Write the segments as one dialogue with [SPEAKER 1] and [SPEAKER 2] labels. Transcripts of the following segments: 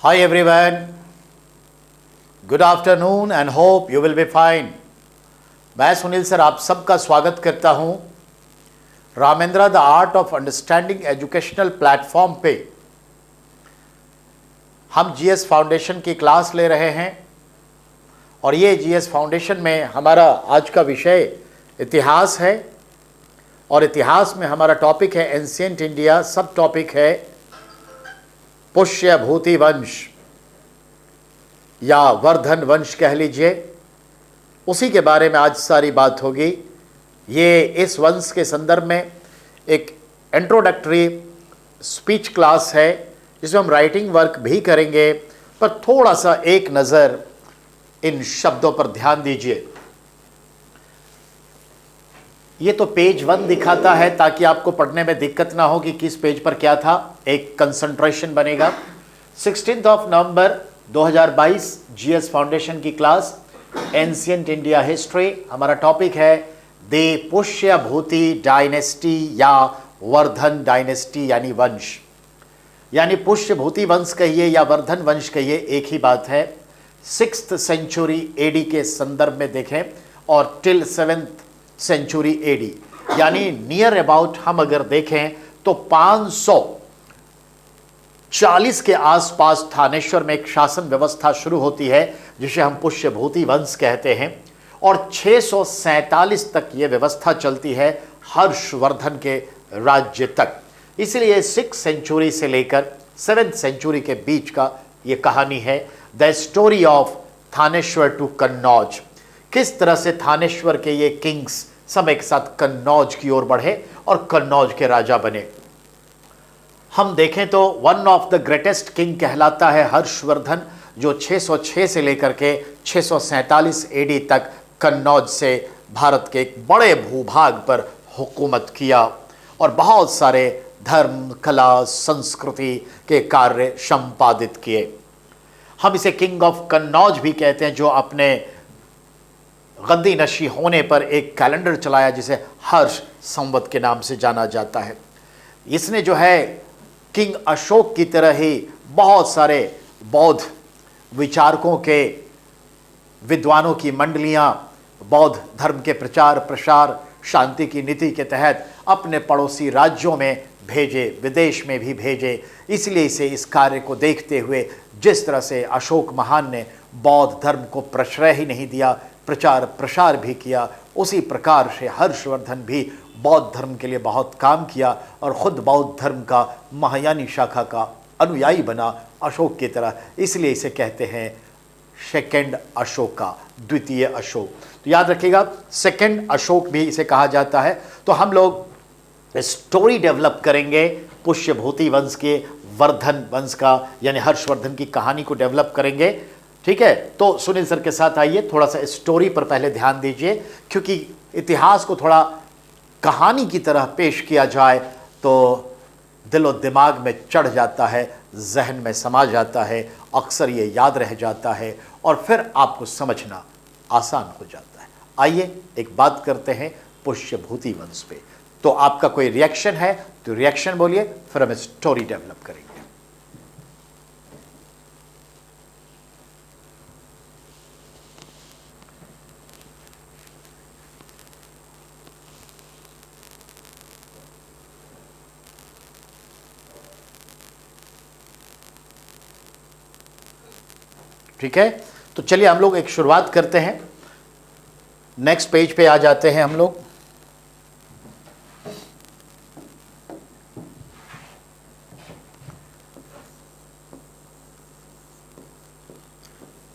[SPEAKER 1] Hi everyone, good afternoon and hope you will be fine. मैं Sunil sir आप सबका स्वागत करता हूं Ramendra the art of understanding educational platform पे। हम जीएस फाउंडेशन की क्लास ले रहे हैं और ये जीएस फाउंडेशन में हमारा आज का विषय इतिहास है और इतिहास में हमारा टॉपिक है एंशिएंट इंडिया। सब टॉपिक है पुष्य भूति वंश या वर्धन वंश कह लीजिए, उसी के बारे में आज सारी बात होगी। ये इस वंश के संदर्भ में एक इंट्रोडक्टरी स्पीच क्लास है जिसमें हम राइटिंग वर्क भी करेंगे, पर थोड़ा सा एक नज़र इन शब्दों पर ध्यान दीजिए। ये तो पेज 1 दिखाता है ताकि आपको पढ़ने में दिक्कत ना हो कि किस पेज पर क्या था, एक कंसंट्रेशन बनेगा। 16 नवंबर 2022 जीएस फाउंडेशन की क्लास एंशिएंट इंडिया हिस्ट्री। हमारा टॉपिक है द पुष्य भूति डायनेस्टी या वर्धन डायनेस्टी यानी वंश, यानी पुष्य भूति वंश कहिए या वर्धन वंश कहिए, एक ही बात है। 6th सेंचुरी एडी के संदर्भ में देखें और टिल 7th सेंचुरी एडी, यानी नियर अबाउट हम अगर देखें तो 540 के आसपास थानेश्वर में एक शासन व्यवस्था शुरू होती है जिसे हम पुष्य भूति वंश कहते हैं और 647 तक ये व्यवस्था चलती है हर्षवर्धन के राज्य तक। इसलिए 6th सेंचुरी से लेकर 7th सेंचुरी के बीच का ये कहानी है, the story of Thaneshwar to Kannauj. किस तरह से थानेश्वर के ये किंग्स समय के साथ कन्नौज की ओर बढ़े और कन्नौज के राजा बने। हम देखें तो one of the greatest king कहलाता है हर्षवर्धन, जो 606 से लेकर के 647 एडी तक कन्नौज से भारत के एक बड़े भूभाग पर हुकूमत किया और बहुत सारे धर्म, कला, संस्कृति के कार्य संपादित किए। हम इसे किंग ऑफ कन्नौज भी कहते हैं, जो अपने गद्दी नशी होने पर एक कैलेंडर चलाया जिसे हर्ष संवत के नाम से जाना जाता है। इसने जो है किंग अशोक की तरह ही बहुत सारे बौद्ध विचारकों के विद्वानों की मंडलियां बौद्ध धर्म के प्रचार प्रसार शांति की नीति के तहत अपने पड़ोसी राज्यों में भेजे, विदेश में भी भेजे। इसलिए इसे इस कार्य को देखते हुए जिस तरह से अशोक महान ने बौद्ध धर्म को प्रश्रय ही नहीं दिया, प्रचार प्रसार भी किया, उसी प्रकार से हर्षवर्धन भी बौद्ध धर्म के लिए बहुत काम किया और ख़ुद बौद्ध धर्म का महायानी शाखा का अनुयायी बना अशोक की तरह। इसलिए इसे कहते हैं सेकेंड अशोका, द्वितीय अशोक। तो याद रखिएगा सेकेंड अशोक भी इसे कहा जाता है। तो हम लोग स्टोरी डेवलप करेंगे पुष्य भूति वंश के, वर्धन वंश का यानी हर्षवर्धन की कहानी को डेवलप करेंगे। ठीक है, तो सुनील सर के साथ आइए, थोड़ा सा स्टोरी पर पहले ध्यान दीजिए, क्योंकि इतिहास को थोड़ा कहानी की तरह पेश किया जाए तो दिलो दिमाग में चढ़ जाता है, जहन में समा जाता है, अक्सर ये याद रह जाता है और फिर आपको समझना आसान हो जाता है। आइए एक बात करते हैं पुष्य भूति वंश पे। तो आपका कोई रिएक्शन है तो रिएक्शन बोलिए, फिर हम स्टोरी डेवलप करेंगे। ठीक है, तो चलिए हम लोग एक शुरुआत करते हैं। नेक्स्ट पेज पे आ जाते हैं हम लोग।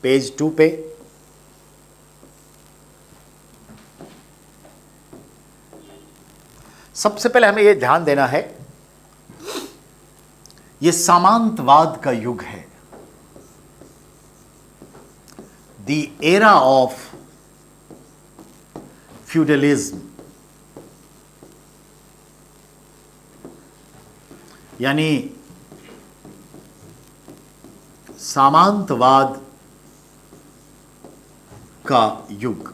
[SPEAKER 1] पेज 2 पे सबसे पहले हमें यह ध्यान देना है, यह सामंतवाद का युग है, द एरा ऑफ फ्यूडलिज्म, यानी सामंतवाद का युग,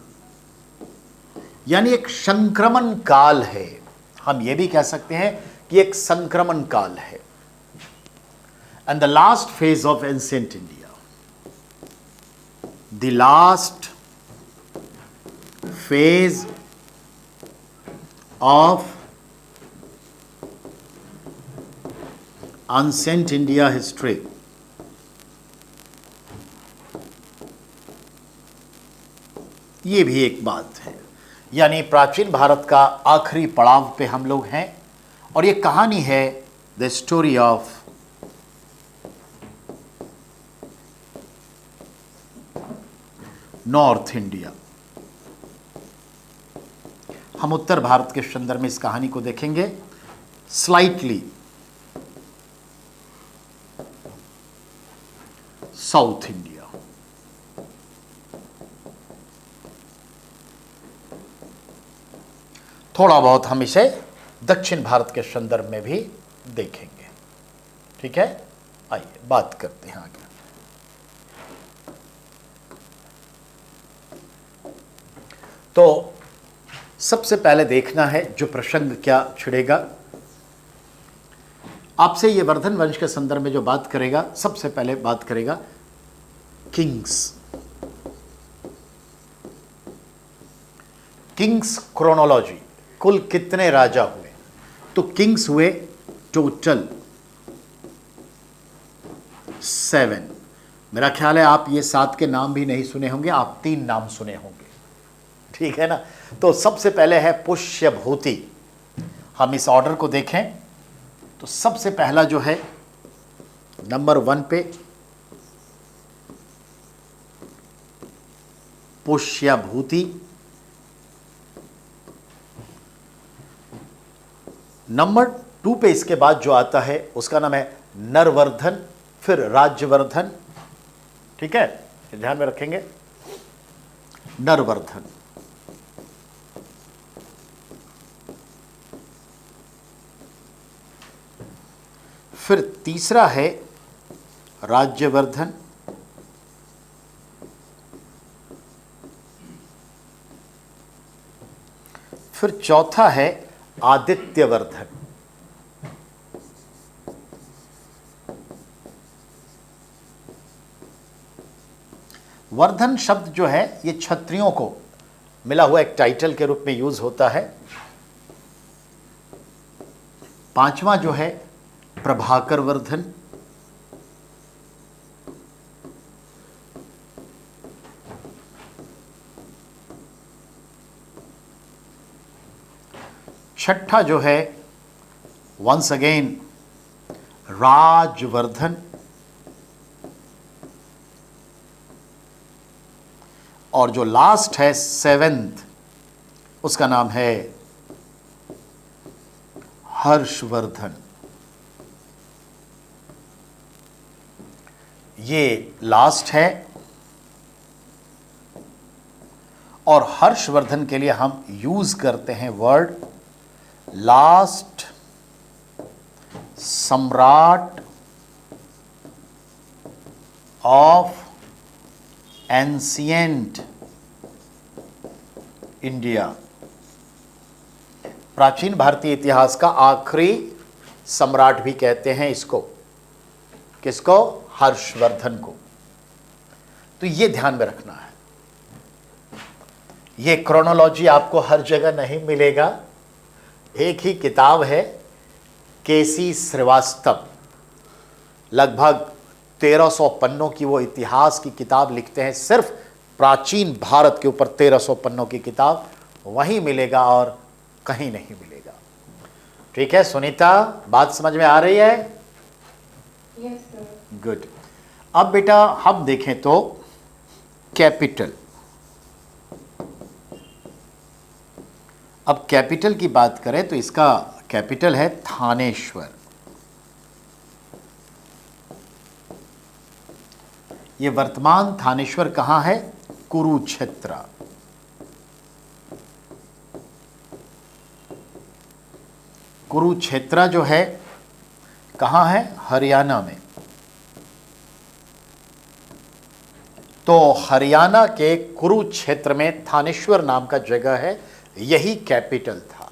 [SPEAKER 1] यानी एक संक्रमण काल है। हम ये भी कह सकते हैं कि एक संक्रमण काल है। And the last phase of ancient India, the last phase of ancient India history, ये भी एक बात है, यानी प्राचीन भारत का आखिरी पड़ाव पे हम लोग हैं। और ये कहानी है the story of north India. हम उत्तर भारत के संदर्भ में इस कहानी को देखेंगे, स्लाइटली साउथ इंडिया। थोड़ा बहुत हम इसे दक्षिण भारत के संदर्भ में भी देखेंगे। ठीक है, आइए बात करते हैं आगे। तो सबसे पहले देखना है जो प्रसंग क्या छिड़ेगा। आपसे ये वर्धन वंश के संदर्भ में जो बात करेगा, सबसे पहले बात करेगा किंग्स क्रोनोलॉजी। कुल कितने राजा हुए? तो किंग्स हुए टोटल 7। मेरा ख्याल है आप ये 7 के नाम भी नहीं सुने होंगे, आप 3 नाम सुने होंगे। ठीक है ना। तो सबसे पहले है पुष्यभूति। हम इस ऑर्डर को देखें तो सबसे पहला जो है नंबर 1 पे पुष्यभूति, नंबर 2 पे इसके बाद जो आता है उसका नाम है नरवर्धन, फिर राज्यवर्धन। ठीक है, ध्यान में रखेंगे नरवर्धन। फिर तीसरा है राज्यवर्धन, फिर चौथा है आदित्यवर्धन। वर्धन शब्द जो है ये क्षत्रियों को मिला हुआ एक टाइटल के रूप में यूज होता है। पांचवा जो है प्रभाकर वर्धन, छठा जो है वंस अगेन राजवर्धन, और जो लास्ट है 7th उसका नाम है हर्षवर्धन। ये लास्ट है और हर्षवर्धन के लिए हम यूज करते हैं वर्ड लास्ट सम्राट ऑफ एंशिएंट इंडिया। प्राचीन भारतीय इतिहास का आखिरी सम्राट भी कहते हैं इसको। किसको? हर्षवर्धन को। तो ये ध्यान में रखना है। ये क्रोनोलॉजी आपको हर जगह नहीं मिलेगा। एक ही किताब है केसी श्रीवास्तव, लगभग 1300 पन्नों की वो इतिहास की किताब लिखते हैं, सिर्फ प्राचीन भारत के ऊपर 1300 पन्नों की किताब वहीं मिलेगा और कहीं नहीं मिलेगा। ठीक है सुनीता, बात समझ में आ रही है?
[SPEAKER 2] Yes sir.
[SPEAKER 1] गुड। अब बेटा हम देखें तो कैपिटल। अब कैपिटल की बात करें तो इसका कैपिटल है थानेश्वर। ये वर्तमान थानेश्वर कहां है? कुरुक्षेत्र। कुरुक्षेत्र जो है कहां है? हरियाणा में। तो हरियाणा के कुरुक्षेत्र में थानेश्वर नाम का जगह है, यही कैपिटल था।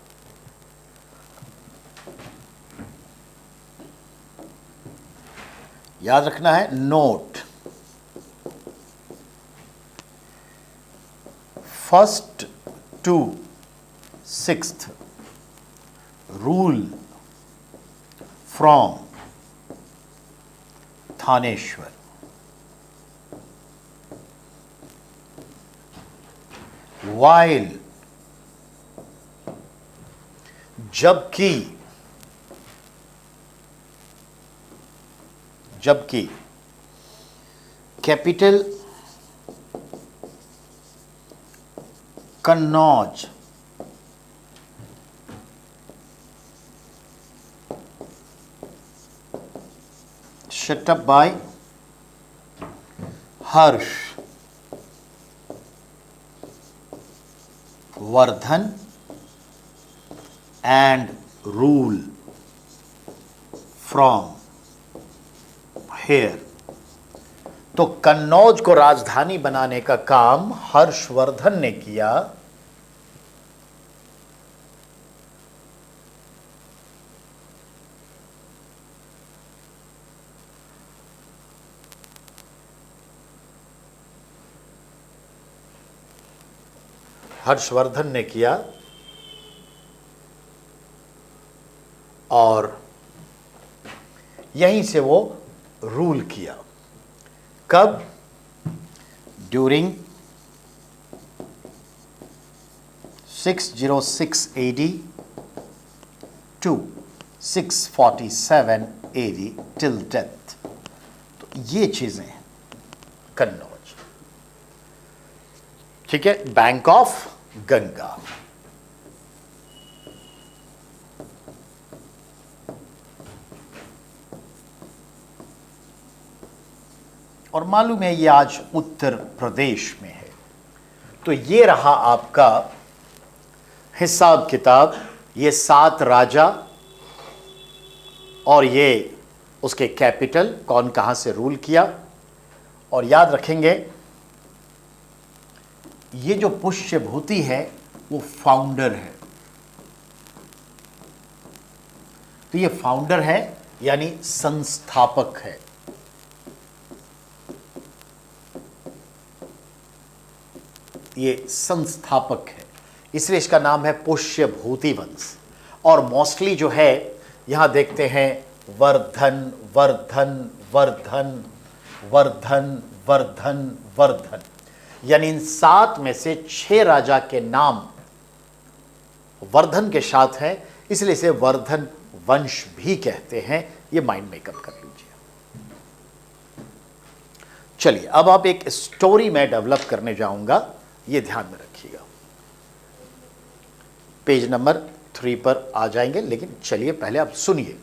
[SPEAKER 1] याद रखना है, note, first to sixth rule from Thaneshwar. while, जबकि capital Kannauj set up by Harsh Vardhan and rule from here। तो कन्नौज को राजधानी बनाने का काम हर्षवर्धन ने किया, हर्षवर्धन ने किया और यहीं से वो रूल किया। कब? During 606 AD to 647 AD till death. तो ये चीजें हैं कन्नौज। ठीक है, बैंक ऑफ गंगा। और मालूम है ये आज उत्तर प्रदेश में है। तो ये रहा आपका हिसाब किताब, ये 7 राजा और ये उसके कैपिटल, कौन कहां से रूल किया। और याद रखेंगे ये जो पुष्यभूति है वो फाउंडर है। तो ये फाउंडर है यानी संस्थापक है। ये संस्थापक है, इसलिए इसका नाम है पुष्यभूति वंश। और मोस्टली जो है यहां देखते हैं वर्धन वर्धन वर्धन वर्धन वर्धन वर्धन, यानी इन 7 में से 6 राजा के नाम वर्धन के साथ है, इसलिए इसे वर्धन वंश भी कहते हैं। ये माइंड मेकअप कर लीजिए। चलिए अब आप एक स्टोरी में डेवलप करने जाऊंगा, ये ध्यान में रखिएगा। पेज नंबर 3 पर आ जाएंगे, लेकिन चलिए पहले आप सुनिए।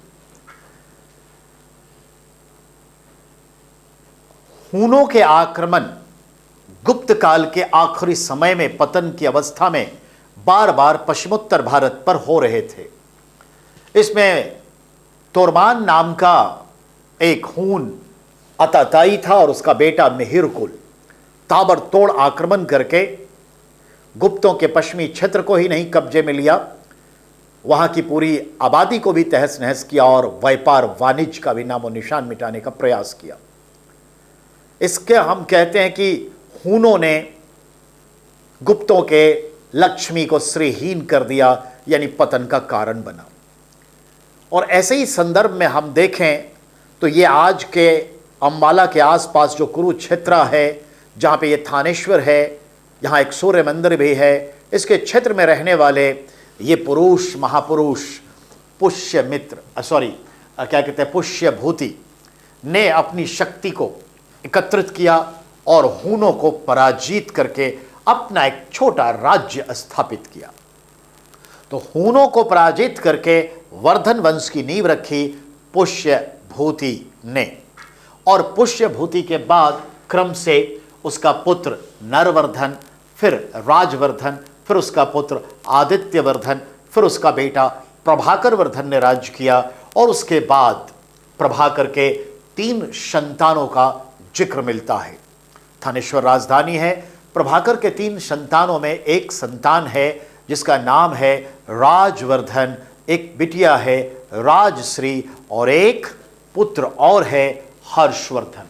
[SPEAKER 1] हूनों के आक्रमण गुप्त काल के आखिरी समय में पतन की अवस्था में बार बार पश्चिमोत्तर भारत पर हो रहे थे। इसमें तोरमान नाम का एक हून अताताई था और उसका बेटा मिहिरकुल ताबड़तोड़ आक्रमण करके गुप्तों के पश्चिमी क्षेत्र को ही नहीं कब्जे में लिया, वहां की पूरी आबादी को भी तहस नहस किया और व्यापार वाणिज्य का भी नामो निशान मिटाने का प्रयास किया। इसके हम कहते हैं कि हूनों ने गुप्तों के लक्ष्मी को श्रीहीन कर दिया, यानी पतन का कारण बना। और ऐसे ही संदर्भ में हम देखें तो ये आज के अंबाला के आसपास जो कुरुक्षेत्र है, जहाँ पे ये थानेश्वर है, यहाँ एक सूर्य मंदिर भी है, इसके क्षेत्र में रहने वाले ये पुरुष महापुरुष पुष्यभूति ने अपनी शक्ति को एकत्रित किया और हूनों को पराजित करके अपना एक छोटा राज्य स्थापित किया। तो हूनों को पराजित करके वर्धन वंश की नींव रखी पुष्यभूति ने, और पुष्यभूति के बाद क्रम से उसका पुत्र नरवर्धन, फिर राजवर्धन, फिर उसका पुत्र आदित्यवर्धन, फिर उसका बेटा प्रभाकर वर्धन ने राज्य किया। और उसके बाद प्रभाकर के 3 संतानों का जिक्र मिलता है। थानेश्वर राजधानी है। प्रभाकर के 3 संतानों में एक संतान है जिसका नाम है राजवर्धन, एक बिटिया है राजश्री और एक पुत्र और है हर्षवर्धन।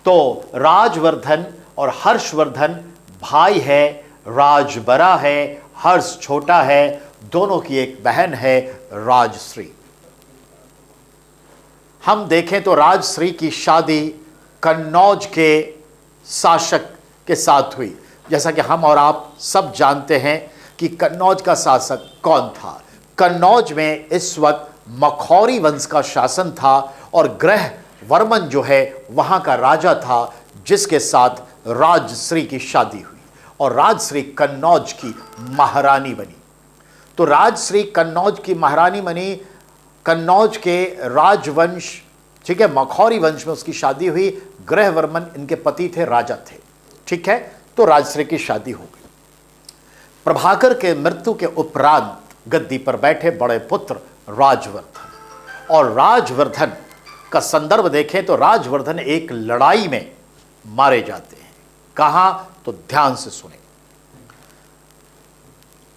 [SPEAKER 1] तो राजवर्धन और हर्षवर्धन भाई है, राज बड़ा है, हर्ष छोटा है, दोनों की एक बहन है राजश्री। हम देखें तो राजश्री की शादी कन्नौज के शासक के साथ हुई। जैसा कि हम और आप सब जानते हैं कि कन्नौज का शासक कौन था। कन्नौज में इस वक्त मखौरी वंश का शासन था और ग्रह वर्मन जो है वहां का राजा था, जिसके साथ राजश्री की शादी हुई और राजश्री कन्नौज की महारानी बनी। तो राजश्री कन्नौज की महारानी बनी, कन्नौज के राजवंश, ठीक है, मखौरी वंश में उसकी शादी हुई। ग्रह वर्मन इनके पति थे, राजा थे, ठीक है। तो राजश्री की शादी हो गई। प्रभाकर के मृत्यु के उपरांत गद्दी पर बैठे बड़े पुत्र राजवर्धन, और राजवर्धन का संदर्भ देखें तो राजवर्धन एक लड़ाई में मारे जाते हैं। कहां? तो ध्यान से सुने।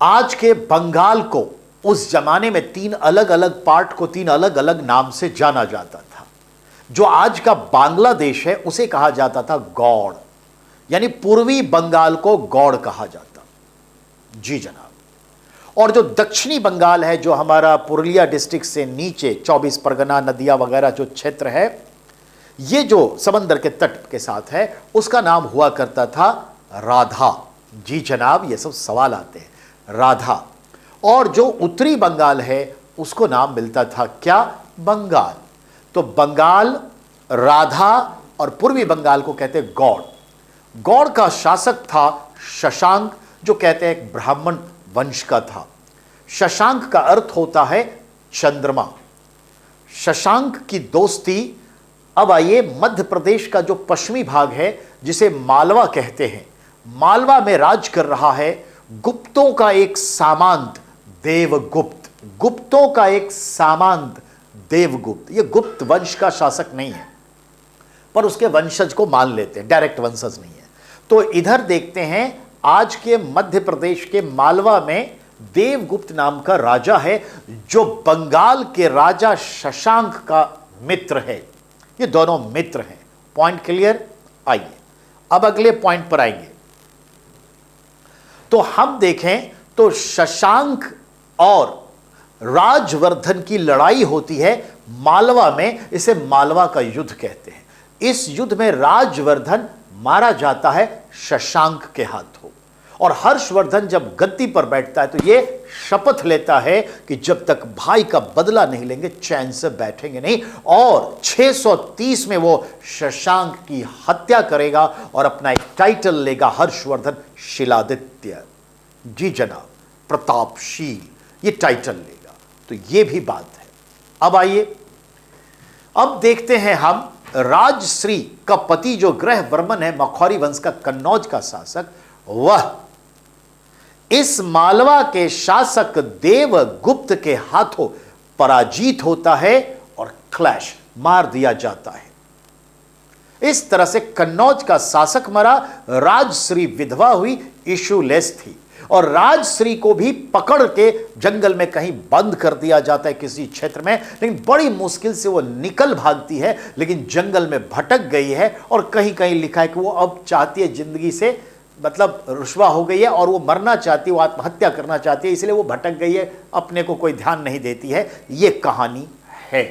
[SPEAKER 1] आज के बंगाल को उस जमाने में तीन अलग अलग पार्ट को तीन अलग अलग नाम से जाना जाता था। जो आज का बांग्लादेश है उसे कहा जाता था गौड़, यानी पूर्वी बंगाल को गौड़ कहा जाता। जी जनाब। और जो दक्षिणी बंगाल है, जो हमारा पुरुलिया डिस्ट्रिक्ट से नीचे 24 परगना, नदियां वगैरह जो क्षेत्र है, ये जो समंदर के तट के साथ है, उसका नाम हुआ करता था राधा। जी जनाब, ये सब सवाल आते हैं, राधा। और जो उत्तरी बंगाल है उसको नाम मिलता था क्या? बंगाल। तो बंगाल राधा और पूर्वी बंगाल को कहते गौड़। गौड़ का शासक था शशांक, जो कहते हैं एक ब्राह्मण वंश का था। शशांक का अर्थ होता है चंद्रमा। शशांक की दोस्ती, अब आइए मध्य प्रदेश का जो पश्चिमी भाग है जिसे मालवा कहते हैं, मालवा में राज कर रहा है गुप्तों का एक सामंत देवगुप्त। गुप्तों का एक सामंत देवगुप्त। यह गुप्त वंश का शासक नहीं है, पर उसके वंशज को मान लेते हैं, डायरेक्ट वंशज नहीं है। तो इधर देखते हैं आज के मध्य प्रदेश के मालवा में देवगुप्त नाम का राजा है, जो बंगाल के राजा शशांक का मित्र है। ये दोनों मित्र हैं। Point clear? आइए अब अगले पॉइंट पर आएंगे। तो हम देखें तो शशांक और राजवर्धन की लड़ाई होती है मालवा में। इसे मालवा का युद्ध कहते हैं। इस युद्ध में राजवर्धन मारा जाता है शशांक के हाथों, और हर्षवर्धन जब गद्दी पर बैठता है तो यह शपथ लेता है कि जब तक भाई का बदला नहीं लेंगे चैन से बैठेंगे नहीं, और 630 में वो शशांक की हत्या करेगा और अपना एक टाइटल लेगा, हर्षवर्धन शिलादित्य। जी जनाब, प्रतापशील, ये टाइटल लेगा। तो ये भी बात है। अब आइए, अब देखते हैं हम राजश्री का पति जो ग्रह वर्मन है, मखौरी वंश का कन्नौज का शासक, वह इस मालवा के शासक देवगुप्त के हाथों पराजित होता है और क्लैश, मार दिया जाता है। इस तरह से कन्नौज का शासक मरा, राजश्री विधवा हुई, इशूलेस थी, और राजश्री को भी पकड़ के जंगल में कहीं बंद कर दिया जाता है किसी क्षेत्र में। लेकिन बड़ी मुश्किल से वो निकल भागती है, लेकिन जंगल में भटक गई है, और कहीं कहीं लिखा है कि वो अब चाहती है जिंदगी से, मतलब रुस्वा हो गई है और वो मरना चाहती है, वो आत्महत्या करना चाहती है, इसलिए वो भटक गई है, अपने को कोई ध्यान नहीं देती है। ये कहानी है।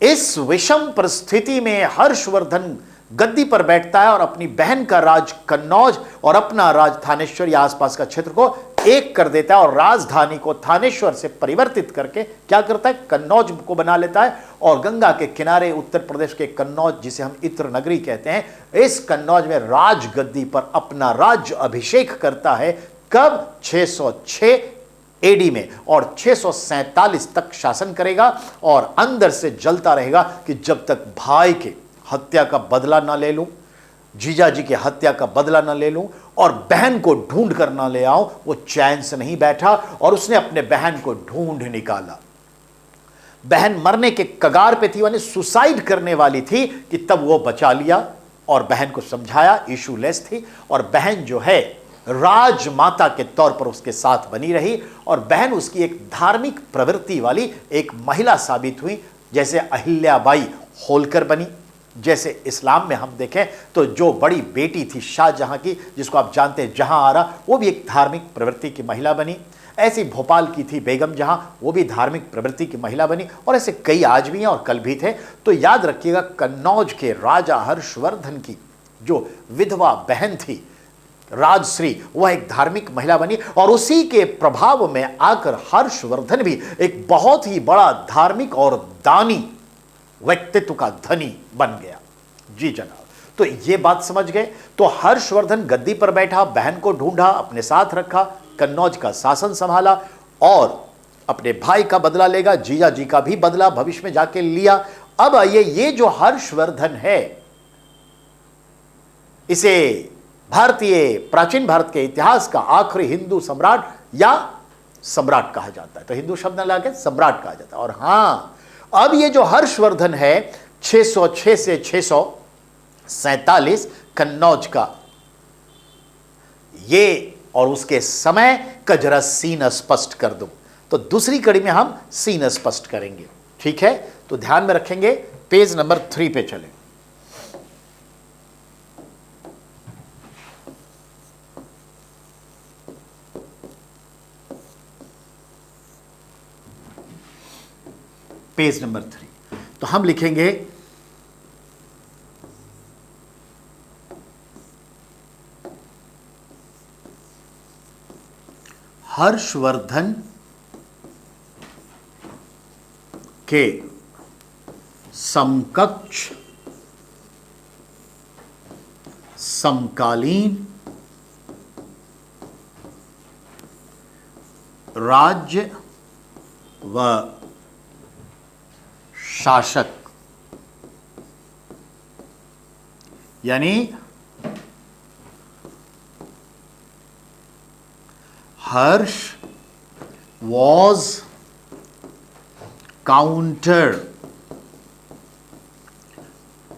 [SPEAKER 1] इस विषम परिस्थिति में हर्षवर्धन गद्दी पर बैठता है और अपनी बहन का राज कन्नौज और अपना राज थानेश्वर या आसपास का क्षेत्र को एक कर देता है, और राजधानी को थानेश्वर से परिवर्तित करके क्या करता है? कन्नौज को बना लेता है। और गंगा के किनारे उत्तर प्रदेश के कन्नौज, जिसे हम इत्र नगरी कहते हैं, इस कन्नौज में राजगद्दी पर अपना राज्य अभिषेक करता है। कब? 606 एडी में, और 647 तक शासन करेगा, और अंदर से जलता रहेगा कि जब तक भाई के हत्या का बदला ना ले लूं, जीजा जी की हत्या का बदला ना ले लूं, और बहन को ढूंढ कर ना ले आऊं, वो चैन से नहीं बैठा, और उसने अपने बहन को ढूंढ निकाला। बहन मरने के कगार पे थी, यानी सुसाइड करने वाली थी, कि तब वो बचा लिया और बहन को समझाया। इशूलेस थी, और बहन जो है राजमाता के तौर पर उसके साथ बनी रही, और बहन उसकी एक धार्मिक प्रवृत्ति वाली एक महिला साबित हुई, जैसे अहिल्याबाई होलकर बनी, जैसे इस्लाम में हम देखें तो जो बड़ी बेटी थी शाहजहां की, जिसको आप जानते हैं जहां आरा, वो भी एक धार्मिक प्रवृत्ति की महिला बनी। ऐसी भोपाल की थी बेगम जहां, वो भी धार्मिक प्रवृत्ति की महिला बनी। और ऐसे कई आज भी हैं और कल भी थे। तो याद रखिएगा, कन्नौज के राजा हर्षवर्धन की जो विधवा बहन थी राजश्री, वह एक धार्मिक महिला बनी और उसी के प्रभाव में आकर हर्षवर्धन भी एक बहुत ही बड़ा धार्मिक और दानी व्यक्तित्व का धनी बन गया। जी जनाब, तो ये बात समझ गए। तो हर्षवर्धन गद्दी पर बैठा, बहन को ढूंढा, अपने साथ रखा, कन्नौज का शासन संभाला और अपने भाई का बदला लेगा, जीजा जी का भी बदला भविष्य में जाके लिया। अब आइए, ये जो हर्षवर्धन है, इसे भारतीय प्राचीन भारत के इतिहास का आखिरी हिंदू सम्राट या सम्राट कहा जाता है। तो हिंदू शब्द न लाके सम्राट कहा जाता है। और हां, अब ये जो हर्षवर्धन है 606 से 647 कन्नौज का, ये और उसके समय का जरा सीन स्पष्ट कर दूं, तो दूसरी कड़ी में हम सीन स्पष्ट करेंगे। ठीक है, तो ध्यान में रखेंगे। पेज नंबर 3 पे चलें। पेज नंबर 3, तो हम लिखेंगे हर्षवर्धन के समकक्ष समकालीन राज्य व शासक, यानी हर्ष वॉज काउंटर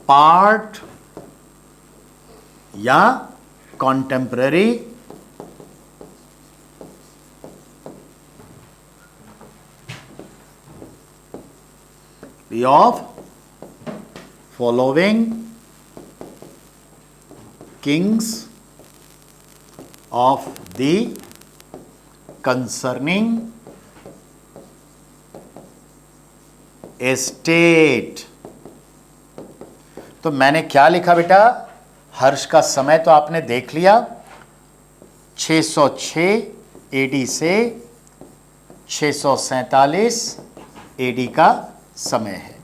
[SPEAKER 1] पार्ट या contemporary of following kings of the concerning estate। तो मैंने क्या लिखा बेटा, हर्ष का समय तो आपने देख लिया, 606 एडी से 647 एडी का समय है।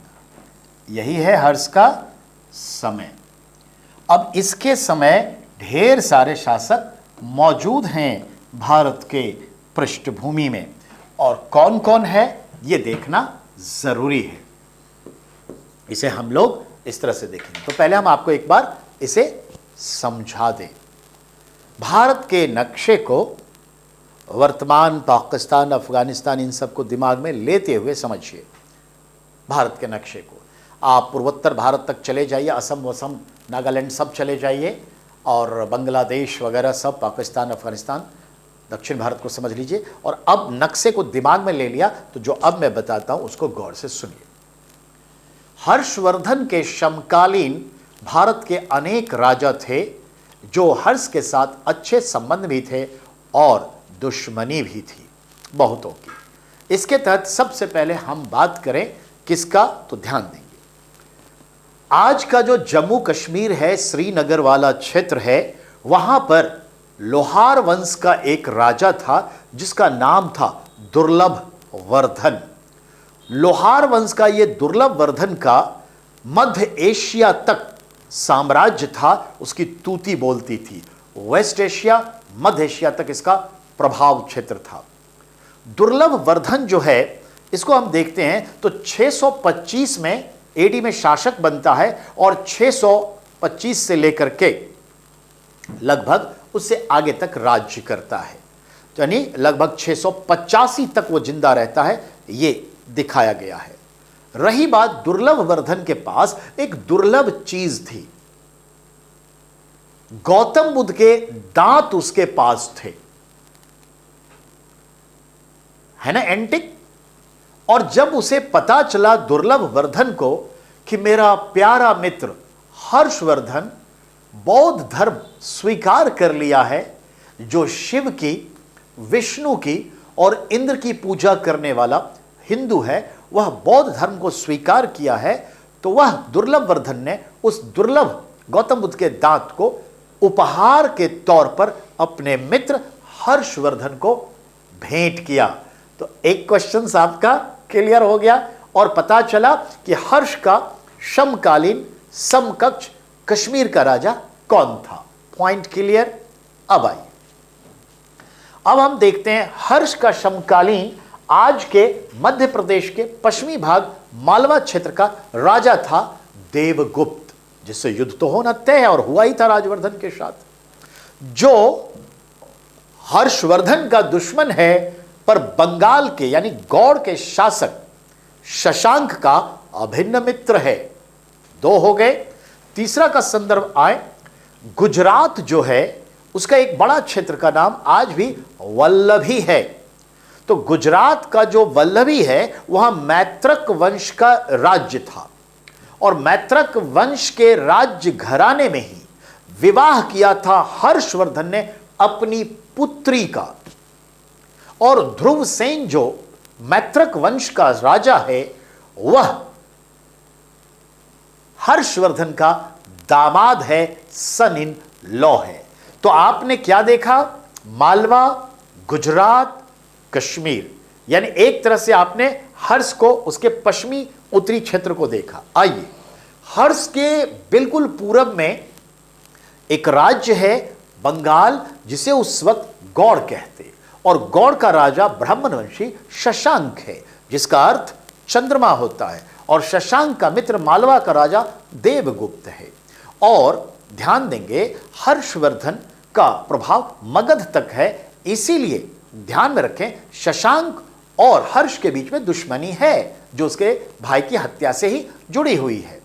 [SPEAKER 1] यही है हर्ष का समय। अब इसके समय ढेर सारे शासक मौजूद हैं भारत के पृष्ठभूमि में, और कौन कौन है ये देखना जरूरी है। इसे हम लोग इस तरह से देखेंगे। तो पहले हम आपको एक बार इसे समझा दें। भारत के नक्शे को वर्तमान पाकिस्तान, अफगानिस्तान, इन सबको दिमाग में लेते हुए समझिए। भारत के नक्शे को आप पूर्वोत्तर भारत तक चले जाइए, असम वसम नागालैंड सब चले जाइए, और बांग्लादेश वगैरह सब, पाकिस्तान, अफगानिस्तान, दक्षिण भारत को समझ लीजिए। और अब नक्शे को दिमाग में ले लिया तो जो अब मैं बताता हूं उसको गौर से सुनिए। हर्षवर्धन के समकालीन भारत के अनेक राजा थे जो हर्ष के साथ अच्छे संबंध भी थे और दुश्मनी भी थी बहुतों की। इसके तहत सबसे पहले हम बात करें किसका, तो ध्यान देंगे, आज का जो जम्मू कश्मीर है, श्रीनगर वाला क्षेत्र है, वहां पर लोहार वंश का एक राजा था जिसका नाम था दुर्लभ वर्धन। लोहार वंश का ये दुर्लभ वर्धन का मध्य एशिया तक साम्राज्य था, उसकी तूती बोलती थी। वेस्ट एशिया, मध्य एशिया तक इसका प्रभाव क्षेत्र था। दुर्लभ वर्धन जो है, इसको हम देखते हैं तो 625 में एडी में शासक बनता है और 625 से लेकर के लगभग उससे आगे तक राज्य करता है, यानी लगभग 685 तक वो जिंदा रहता है, ये दिखाया गया है। रही बात दुर्लभ वर्धन के पास एक दुर्लभ चीज थी, गौतम बुद्ध के दांत उसके पास थे, है ना, एंटिक। और जब उसे पता चला दुर्लभ वर्धन को कि मेरा प्यारा मित्र हर्षवर्धन बौद्ध धर्म स्वीकार कर लिया है, जो शिव की, विष्णु की और इंद्र की पूजा करने वाला हिंदू है, वह बौद्ध धर्म को स्वीकार किया है, तो वह दुर्लभ वर्धन ने उस दुर्लभ गौतम बुद्ध के दांत को उपहार के तौर पर अपने मित्र हर्षवर्धन को भेंट किया। तो एक क्वेश्चन आपका क्लियर हो गया और पता चला कि हर्ष का समकालीन समकक्ष कश्मीर का राजा कौन था। Point clear. अब आइए, अब हम देखते हैं हर्ष का समकालीन आज के मध्य प्रदेश के पश्चिमी भाग मालवा क्षेत्र का राजा था देवगुप्त, जिससे युद्ध तो होना तय है और हुआ ही था राजवर्धन के साथ। जो हर्षवर्धन का दुश्मन है, पर बंगाल के यानी गौड़ के शासक शशांक का अभिन्न मित्र है। दो हो गए। तीसरा का संदर्भ आए, गुजरात जो है उसका एक बड़ा क्षेत्र का नाम आज भी वल्लभी है। तो गुजरात का जो वल्लभी है वहां मैत्रक वंश का राज्य था और मैत्रक वंश के राज्य घराने में ही विवाह किया था हर्षवर्धन ने अपनी पुत्री का। और ध्रुवसेन जो मैत्रक वंश का राजा है वह हर्षवर्धन का दामाद है, सन इन लॉ है। तो आपने क्या देखा? मालवा, गुजरात, कश्मीर, यानी एक तरह से आपने हर्ष को उसके पश्चिमी उत्तरी क्षेत्र को देखा। आइए, हर्ष के बिल्कुल पूरब में एक राज्य है बंगाल, जिसे उस वक्त गौड़ कहते, और गौड़ का राजा ब्राह्मणवंशी शशांक है, जिसका अर्थ चंद्रमा होता है, और शशांक का मित्र मालवा का राजा देवगुप्त है। और ध्यान देंगे हर्षवर्धन का प्रभाव मगध तक है, इसीलिए ध्यान में रखें शशांक और हर्ष के बीच में दुश्मनी है, जो उसके भाई की हत्या से ही जुड़ी हुई है।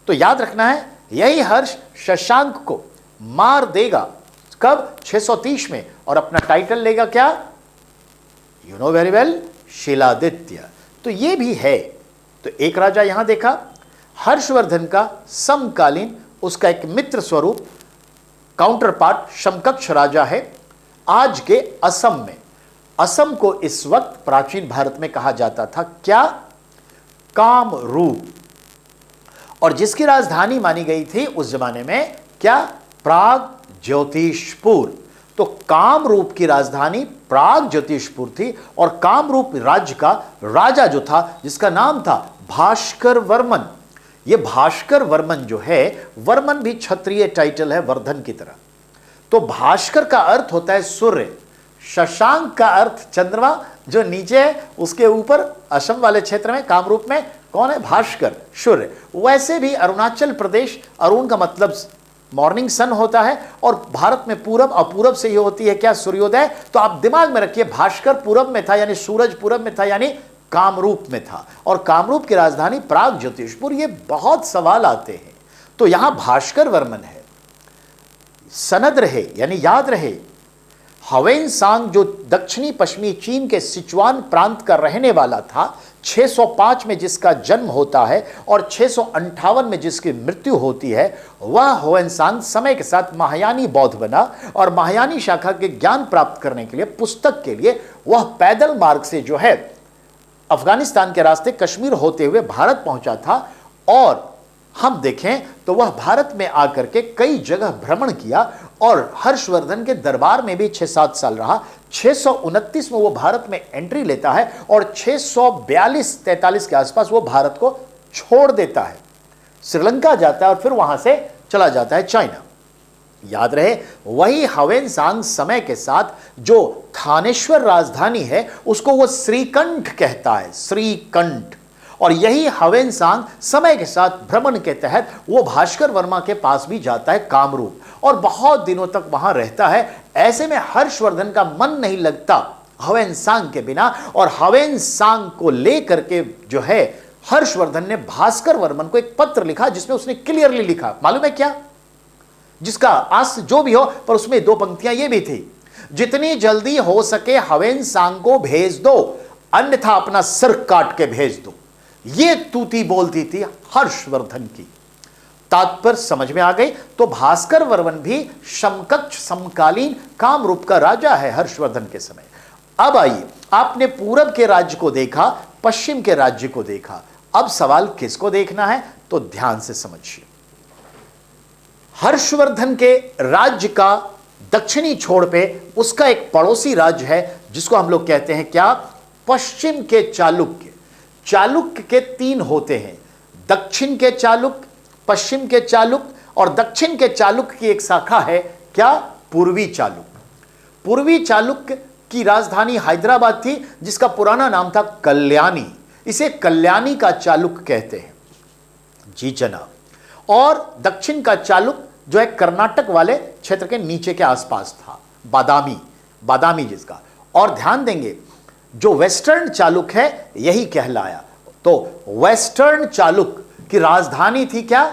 [SPEAKER 1] तो याद रखना है, यही हर्ष शशांक को मार देगा। कब? 630 में, और अपना टाइटल लेगा क्या? You know very well, Shiladitya. तो ये भी है। तो एक राजा यहां देखा, हर्षवर्धन का समकालीन उसका एक मित्र स्वरूप काउंटर पार्ट समकक्ष राजा है आज के असम में। असम को इस वक्त प्राचीन भारत में कहा जाता था क्या? कामरूप, और जिसकी राजधानी मानी गई थी उस जमाने में क्या? प्राग ज्योतिषपुर। तो कामरूप की राजधानी प्राग ज्योतिषपुर थी, और कामरूप राज्य का राजा जो था, जिसका नाम था भास्कर वर्मन। ये भास्कर वर्मन जो है, वर्मन भी क्षत्रिय टाइटल है वर्धन की तरह। तो भास्कर का अर्थ होता है सूर्य, शशांक का अर्थ चंद्रमा, जो नीचे है उसके ऊपर असम वाले क्षेत्र में कामरूप में कौन है? भास्कर, सूर्य। वैसे भी अरुणाचल प्रदेश, अरुण का मतलब मॉर्निंग सन होता है, और भारत में पूरब और पूरब से ये होती है क्या? सूर्योदय। तो आप दिमाग में रखिए, भास्कर पूरब में था यानी सूरज पूरब में था, यानी कामरूप में था, और कामरूप की राजधानी प्राग ज्योतिषपुर। ये बहुत सवाल आते हैं। तो यहां भास्कर वर्मन है। सनद रहे यानी याद रहे, हवेनसांग जो दक्षिणी पश्चिमी चीन के सिचुआन प्रांत का रहने वाला था, 605 में जिसका जन्म होता है और 658 में जिसकी मृत्यु होती है, वह हवेनसांग समय के साथ महायानी बौद्ध बना, और महायानी शाखा के ज्ञान प्राप्त करने के लिए, पुस्तक के लिए, वह पैदल मार्ग से जो है अफगानिस्तान के रास्ते कश्मीर होते हुए भारत पहुंचा था। और हम देखें तो वह भारत में आकर के कई जगह भ्रमण किया, और हर्षवर्धन के दरबार में भी 6-7 साल रहा। 629 में वो भारत में एंट्री लेता है, और 642-43 के आसपास वो भारत को छोड़ देता है, श्रीलंका जाता है, और फिर वहां से चला जाता है चाइना। याद रहे, वही हवेनसांग समय के साथ जो थानेश्वर राजधानी है उसको वो श्रीकंठ कहता है, श्रीकंठ। और यही हवेनसांग समय के साथ भ्रमण के तहत वो भास्कर वर्मा के पास भी जाता है कामरूप, और बहुत दिनों तक वहां रहता है। ऐसे में हर्षवर्धन का मन नहीं लगता हवेनसांग के बिना, और हवेनसांग को लेकर के जो है हर्षवर्धन ने भास्कर वर्मन को एक पत्र लिखा, जिसमें उसने क्लियरली लिखा, मालूम है क्या? जिसका आस जो भी हो, पर उसमें 2 पंक्तियां ये भी थी, जितनी जल्दी हो सके हवेनसांग को भेज दो, अन्यथा अपना सिर काट के भेज दो। ये तूती बोलती थी हर्षवर्धन की। तात्पर्य समझ में आ गई। तो भास्कर वर्मन भी समकक्ष समकालीन कामरूप का राजा है हर्षवर्धन के समय। अब आइए, आपने पूरब के राज्य को देखा, पश्चिम के राज्य को देखा, अब सवाल किसको देखना है? तो ध्यान से समझिए। हर्षवर्धन के राज्य का दक्षिणी छोर पे उसका एक पड़ोसी राज्य है जिसको हम लोग कहते हैं क्या? पश्चिम के चालुक्य। चालुक्य के 3 होते हैं, दक्षिण के चालुक्य, पश्चिम के चालुक्य, और दक्षिण के चालुक्य की एक शाखा है क्या? पूर्वी चालुक्य। पूर्वी चालुक्य की राजधानी हैदराबाद थी जिसका पुराना नाम था कल्याणी। इसे कल्याणी का चालुक्य कहते हैं। जी जनाब। और दक्षिण का चालुक्य जो है कर्नाटक वाले क्षेत्र के नीचे के आसपास था, बादामी जिसका। और ध्यान देंगे जो वेस्टर्न चालुक्य है यही कहलाया। तो वेस्टर्न चालुक्य की राजधानी थी क्या?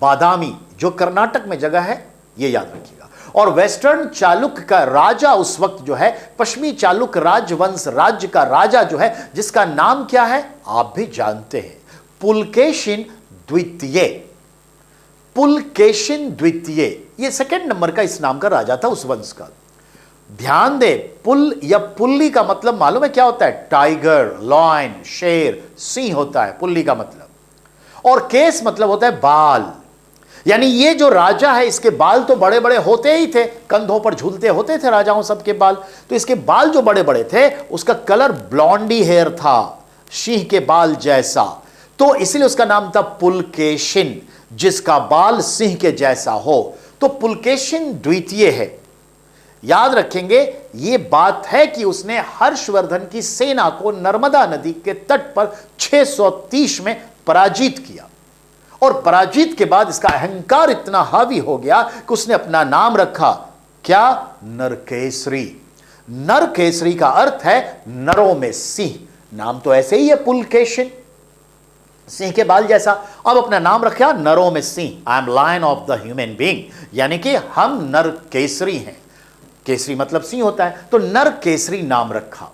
[SPEAKER 1] बादामी, जो कर्नाटक में जगह है, ये याद रखिएगा। और वेस्टर्न चालुक्य का राजा उस वक्त जो है, पश्चिमी चालुक्य राजवंश राज्य का राजा जो है, जिसका नाम क्या है आप भी जानते हैं, पुलकेशिन द्वितीय। पुलकेशिन द्वितीय, ये सेकंड नंबर का इस नाम का राजा था उस वंश का। ध्यान दे, पुल या पुल्ली का मतलब मालूम है क्या होता है? टाइगर, लॉयन, शेर, सिंह होता है पुल्ली का मतलब। और केस मतलब होता है बाल। यानी ये जो राजा है इसके बाल तो बड़े बड़े होते ही थे, कंधों पर झूलते होते थे राजाओं सबके बाल। तो इसके बाल जो बड़े बड़े थे, उसका कलर ब्लॉन्डी हेयर था, सिंह के बाल जैसा। तो इसलिए उसका नाम था पुलकेशिन, जिसका बाल सिंह के जैसा हो। तो पुलकेशिन द्वितीय है। याद रखेंगे, यह बात है कि उसने हर्षवर्धन की सेना को नर्मदा नदी के तट पर 630 में पराजित किया। और पराजित के बाद इसका अहंकार इतना हावी हो गया कि उसने अपना नाम रखा क्या? नरकेसरी। नरकेसरी का अर्थ है नरों में सिंह। नाम तो ऐसे ही है पुलकेशिन, सिंह के बाल जैसा। अब अपना नाम रखा नरों में सिंह। I am lion of the human being, यानी कि हम नर केसरी हैं। केसरी मतलब सिंह होता है, तो नर केसरी नाम रखा।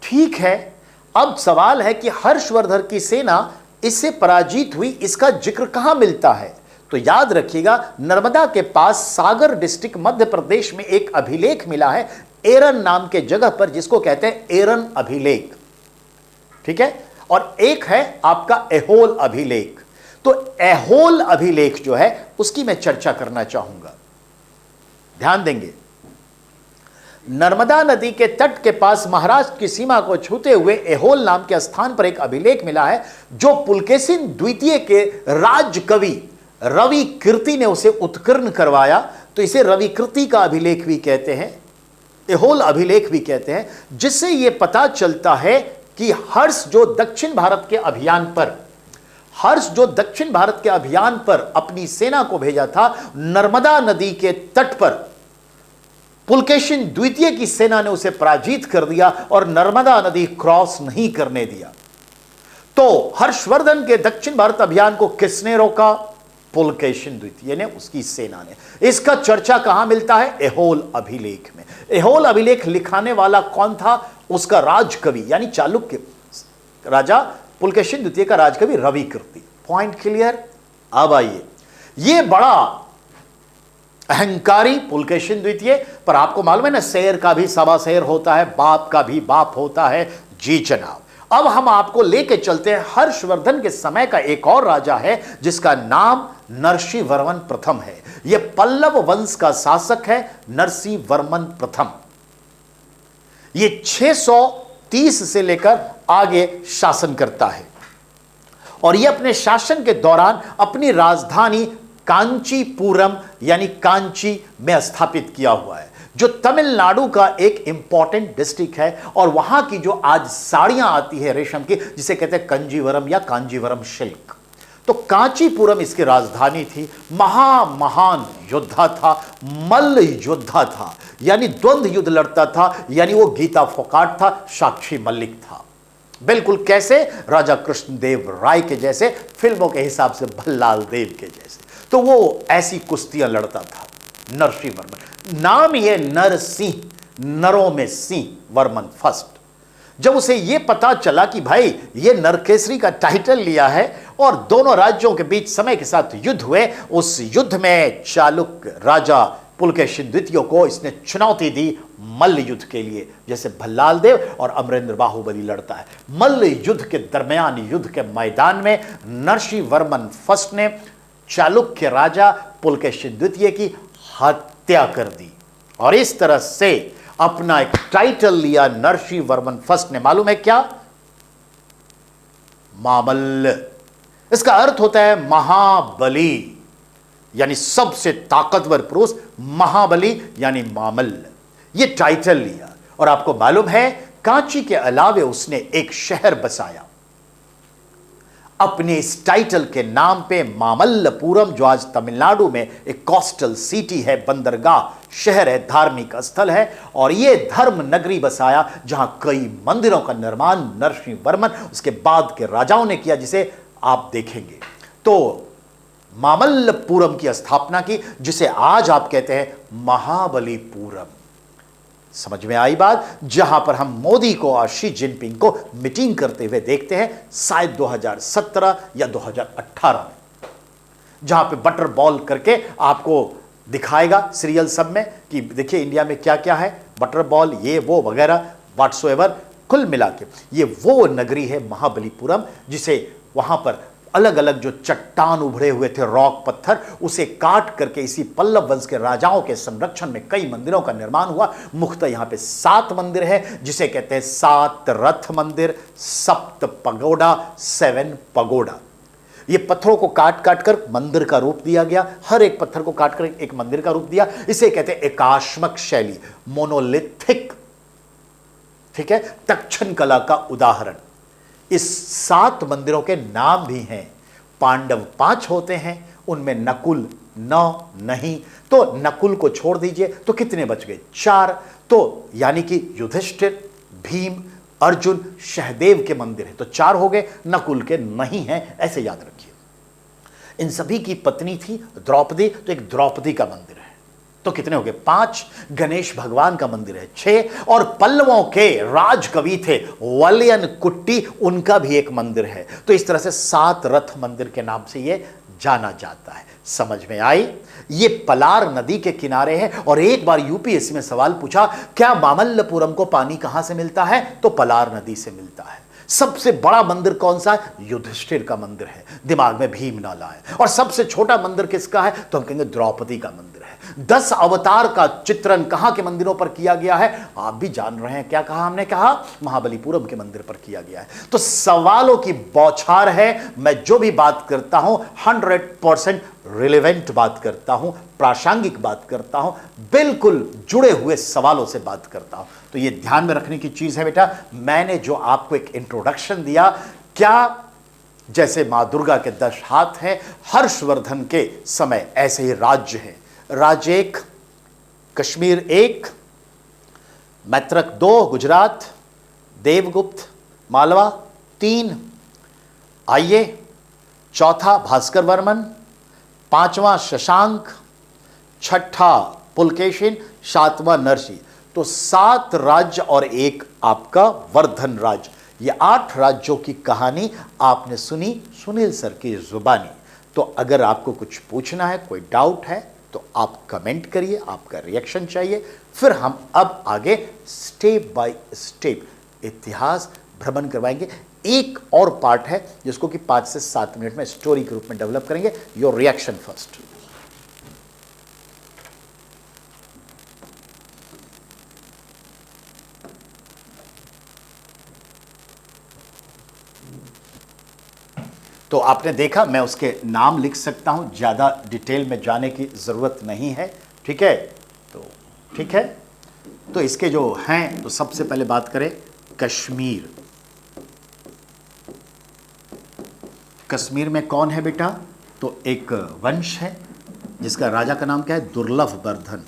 [SPEAKER 1] ठीक है, अब सवाल है कि हर्षवर्धन की सेना इससे पराजित हुई, इसका जिक्र कहां मिलता है? तो याद रखिएगा, नर्मदा के पास सागर डिस्ट्रिक्ट मध्य प्रदेश में एक अभिलेख मिला है एरन नाम के जगह पर, जिसको कहते हैं एरन अभिलेख। ठीक है, और एक है आपका एहोल अभिलेख। तो एहोल अभिलेख जो है उसकी मैं चर्चा करना चाहूंगा। ध्यान देंगे, नर्मदा नदी के तट के पास महाराष्ट्र की सीमा को छूते हुए एहोल नाम के स्थान पर एक अभिलेख मिला है, जो पुलकेशिन द्वितीय के राज कवि रवि कीर्ति ने उसे उत्कीर्ण करवाया। तो इसे रवि कीर्ति का अभिलेख भी कहते हैं, एहोल अभिलेख भी कहते हैं, जिससे यह पता चलता है कि हर्ष जो दक्षिण भारत के अभियान पर अपनी सेना को भेजा था, नर्मदा नदी के तट पर पुलकेशिन द्वितीय की सेना ने उसे पराजित कर दिया और नर्मदा नदी क्रॉस नहीं करने दिया। तो हर्षवर्धन के दक्षिण भारत अभियान को किसने रोका? पुलकेशिन द्वितीय ने, उसकी सेना ने। इसका चर्चा कहां मिलता है? एहोल अभिलेख में। एहोल अभिलेख लिखाने वाला कौन था? उसका राजकवि, यानी चालुक्य राजा पुलकेशिन द्वितीय का राजकवि रवि कीर्ति। Point clear? अब आइए, यह बड़ा अहंकारी पुलकेशिन द्वितीय, पर आपको मालूम है ना, शेर का भी सवा शेर होता है, बाप का भी बाप होता है। जी जनाब। अब हम आपको लेके चलते हैं, हर्षवर्धन के समय का एक और राजा है जिसका नाम नरसिंहवर्मन प्रथम है। यह पल्लव वंश का शासक है, नरसिंहवर्मन प्रथम। ये 630 से लेकर आगे शासन करता है और यह अपने शासन के दौरान अपनी राजधानी कांचीपुरम यानी कांची में स्थापित किया हुआ है, जो तमिलनाडु का एक इंपॉर्टेंट डिस्ट्रिक्ट है। और वहां की जो आज साड़ियां आती है रेशम की, जिसे कहते हैं कंजीवरम या कांजीवरम सिल्क, तो कांचीपुरम इसकी राजधानी थी। महान योद्धा था, मल्ल योद्धा था, यानी द्वंद्व युद्ध लड़ता था, यानी वो गीता फोकाट था, साक्षी मल्लिक था। बिल्कुल कैसे? राजा कृष्णदेव राय के जैसे, फिल्मों के हिसाब से भल्लाल देव के जैसे। तो वो ऐसी कुश्तियां लड़ता था नरसिंहवर्मन। नाम ये नरसिंह, नरों में सिंह, वर्मन फर्स्ट। जब उसे यह पता चला कि भाई ये नरकेसरी का टाइटल लिया है और दोनों राज्यों के बीच समय के साथ युद्ध हुए। उस युद्ध में चालुक्य राजा पुलकेशिन द्वितीय को इसने चुनौती दी मल्ल युद्ध के लिए, जैसे भल्लाल देव और अमरेंद्र बाहुबली लड़ता है। मल्ल युद्ध के दरमियान युद्ध के मैदान में नरसिंहवर्मन फर्स्ट ने चालुक्य राजा पुलकेशिन द्वितीय की हत्या कर दी और इस तरह से अपना एक टाइटल लिया नरसिंहवर्मन फर्स्ट ने। मालूम है क्या? मामल्ल। इसका अर्थ होता है महाबली, यानी सबसे ताकतवर पुरुष। महाबली यानी मामल्ल, ये टाइटल लिया। और आपको मालूम है कांची के अलावे उसने एक शहर बसाया अपने इस टाइटल के नाम पे, मामल्लपुरम, जो आज तमिलनाडु में एक कोस्टल सिटी है, बंदरगाह शहर है, धार्मिक स्थल है। और यह धर्म नगरी बसाया जहां कई मंदिरों का निर्माण नरसिंहवर्मन उसके बाद के राजाओं ने किया, जिसे आप देखेंगे। तो मामल्लपुरम की स्थापना की, जिसे आज आप कहते हैं महाबलीपुरम। समझ में आई बात? जहां पर हम मोदी को और शी जिनपिंग को मीटिंग करते हुए देखते हैं, शायद 2017 या 2018 में, जहां पे बटर बॉल करके आपको दिखाएगा सीरियल सब में कि देखिए इंडिया में क्या क्या है, बटर बॉल, ये वो वगैरह व्हाट्सोएवर। कुल मिला के ये वो नगरी है महाबलीपुरम, जिसे वहां पर अलग अलग जो चट्टान उभरे हुए थे, रॉक पत्थर, उसे काट करके इसी पल्लव वंश के राजाओं के संरक्षण में कई मंदिरों का निर्माण हुआ। मुख्यतः यहां पे 7 मंदिर है, जिसे कहते हैं 7 रथ मंदिर, सप्त पगोडा, 7 पगोडा। ये पत्थरों को काट काट कर मंदिर का रूप दिया गया, हर एक पत्थर को काट कर एक मंदिर का रूप दिया। इसे कहते हैं एकाश्मक शैली, मोनोलिथिक, ठीक है, तक्षण कला का उदाहरण। इस 7 मंदिरों के नाम भी हैं। पांडव 5 होते हैं, उनमें नकुल 9 नहीं, तो नकुल को छोड़ दीजिए तो कितने बच गए? 4। तो यानी कि युधिष्ठिर, भीम, अर्जुन, सहदेव के मंदिर हैं, तो 4 हो गए, नकुल के नहीं हैं, ऐसे याद रखिए। इन सभी की पत्नी थी द्रौपदी, तो एक द्रौपदी का मंदिर है, तो कितने हो गए? 5। गणेश भगवान का मंदिर है 6। और पल्लवों के राजकवि थे वलयन कुट्टी, उनका भी एक मंदिर है। तो इस तरह से 7 रथ मंदिर के नाम से ये जाना जाता है। समझ में आई? ये पलार नदी के किनारे है। और एक बार यूपीएससी में सवाल पूछा, क्या मामल्लपुरम को पानी कहां से मिलता है? तो पलार नदी से मिलता है। सबसे बड़ा मंदिर कौन सा है? युधिष्ठिर का मंदिर है, दिमाग में भीम ना लाए। और सबसे छोटा मंदिर किसका है? तो हम कहेंगे द्रौपदी का मंदिर है। 10 अवतार का चित्रण कहां के मंदिरों पर किया गया है? आप भी जान रहे हैं। क्या कहा हमने? कहा महाबलीपुरम के मंदिर पर किया गया है। तो सवालों की बौछार है। मैं जो भी बात करता हूं 100% रिलेवेंट बात करता हूं, प्रासंगिक बात करता हूं, बिल्कुल जुड़े हुए सवालों से बात करता हूं। तो ये ध्यान में रखने की चीज है बेटा। मैंने जो आपको एक इंट्रोडक्शन दिया, क्या जैसे मां दुर्गा के 10 हाथ हैं, हर्षवर्धन के समय ऐसे ही राज्य हैं। राज्य 1 कश्मीर, 1 मैत्रक, 2 गुजरात, देवगुप्त मालवा, 3 आइए, चौथा भास्कर वर्मन, 5वां शशांक, 6ठा पुलकेशिन, 7वां नरसिंह। तो 7 राज्य और 1 आपका वर्धन राज्य। ये 8 राज्यों की कहानी आपने सुनी सुनील सर की जुबानी। तो अगर आपको कुछ पूछना है, कोई डाउट है, तो आप कमेंट करिए, आपका रिएक्शन चाहिए। फिर हम अब आगे स्टेप बाय स्टेप इतिहास भ्रमण करवाएंगे। एक और पार्ट है जिसको कि 5 से 7 मिनट में स्टोरी के रूप में डेवलप करेंगे। Your reaction first. तो आपने देखा, मैं उसके नाम लिख सकता हूं, ज्यादा डिटेल में जाने की जरूरत नहीं है। ठीक है, तो ठीक है। तो इसके जो हैं, तो सबसे पहले बात करें कश्मीर। कश्मीर में कौन है बेटा? तो एक वंश है जिसका राजा का नाम क्या है? दुर्लभ वर्धन।